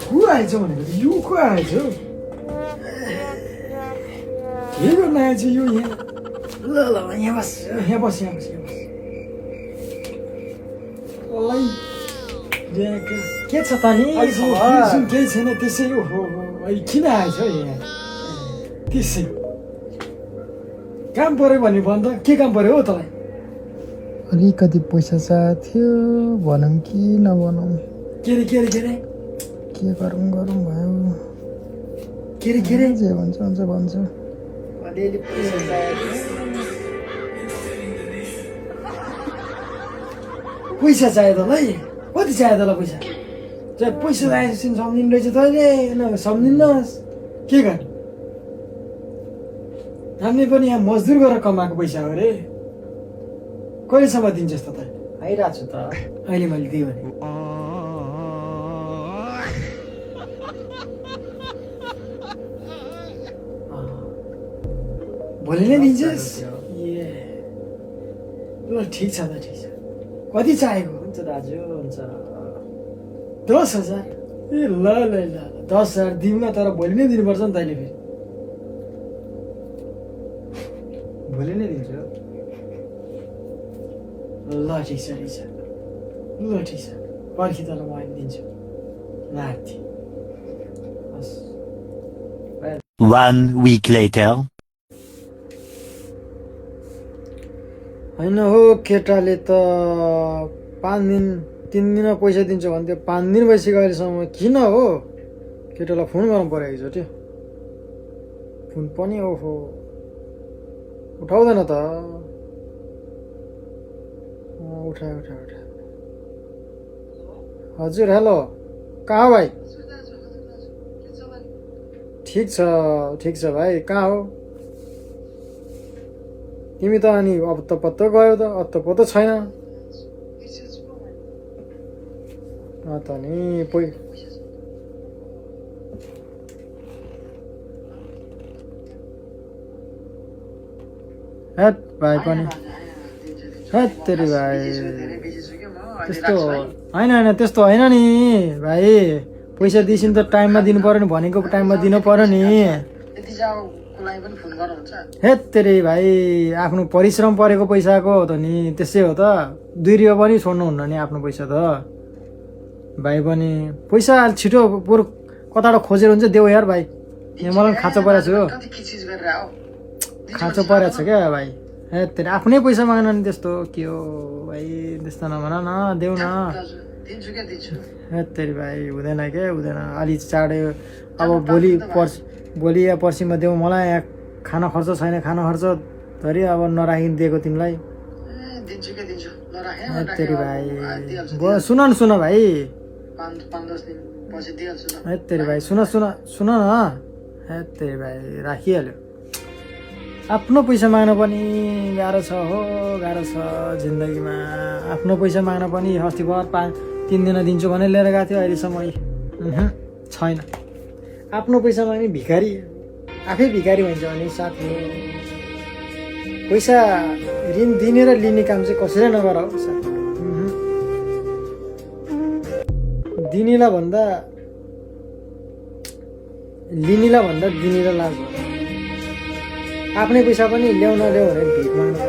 को आएछ भनेको यो को आएछ के गर्न आएछ यो यहाँ ल ल यहाँ बस यहाँ बस यहाँ बस यहाँ बस के छ त नि केही छैन त्यसै हो किन आएछ यहाँ त्यसै काम पर्यो भने भन् त के काम पर्यो हो तँलाई अलिकति पैसा चाहिएको थियो भनौँ कि नभनौँ के रे के रे के रे के गरौँ गरौँ भयो के रे के रे जे भन्छ हुन्छ भन्छु अलिअलि पैसा चाहिएको पैसा चाहियो तँलाई कति चाहियो तँलाई पैसा पैसा चाहिएपछि सम्झिनु रहेछ तैँले सम्झिनुहोस् के गर्ने हामीले पनि यहाँ मजदुर गरेर कमाएको पैसा हो रे कहिलेसम्म दिन्छस् त आइरहेको छु त अहिले मैले दिएँ भने भोलि नै दिन्छस् ल ठिक छ त ठिक छ कति चाहिएको हुन्छ दाजु हुन्छ 10,000 ए ल ल ल 10,000 दिउँ न तर भोलि नै दिनुपर्छ नि तैँले फेरि भोलि नै दिन्छु ल ठिक छ ठिक छ ल ठिक छ पर्खी तल म अहिले दिन्छु राति हस् 1 week later. होइन हो केटाले त 5 दिन 3 दिनमा पैसा दिन्छ भन्थ्यो 5 दिन भइसक्यो अहिलेसम्म किन हो केटालाई फोन गर्नु पर्यो एकचोटि फोन पनि ओहो उठाउँदैन त उठा उठा उठा हजुर हेलो कहाँ हो भाइ ठिक छ भाइ कहाँ हो तिमी त अनि अब त पत्तो गयो त अब त पत्तो छैन त नि हेट भाइ पनि हेट तेरी भाइ त्यस्तो होइन त्यस्तो होइन नि भाइ पैसा दिएपछि त टाइममा दिनु पर्यो नि भनेको टाइममा दिनु पर्यो नि हेट तेरी भाइ आफ्नो परिश्रम परेको पैसाको हो त नि त्यसै हो त 2 रुपियाँ पनि छोड्नुहुन्न नि आफ्नो पैसा त भाइ पनि पैसा छिटो बरु कताबाट खोजेर हुन्छ देऊ यार भाइ यहाँ मलाई खाँचो परेको छ हो खाँचो परेको छ क्या भाइ हे तेरो आफ्नै पैसा माग्न नि त्यस्तो के हो भाइ त्यस्तो नभन न देऊ न हे तेरी भाइ हुँदैन क्या हुँदैन अलि चाँडै अब भोलि या पर्सिमा देऊ मलाई यहाँ खाना खर्च छैन खाना खर्च धरि अब नराखि दिएको तिमीलाई तेरी भाइ सुन न भाइ तेरी भाइ सुन न हे तेरी भाइ राखिहाल्यो आफ्नो पैसा माग्न पनि गाह्रो छ हो गाह्रो छ जिन्दगीमा आफ्नो पैसा माग्न पनि अस्ति भर 3 दिन दिन्छु भने लिएर गएको थियो अहिलेसम्म छैन आफ्नो पैसा माग्ने भिखारी आफै भिखारी भन्छ भने साथी हो पैसा ऋण दिने र लिने काम चाहिँ कसैले नगर हो साथी दिनेलाई भन्दा लिनेलाई भन्दा दिनेलाई लाज हो आफ्नै पैसा पनि ल्याउ भने भिख माग्नु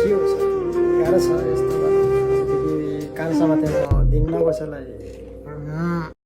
के हो गाह्रो छ यस्तो कालसम्म दिन्न कसैलाई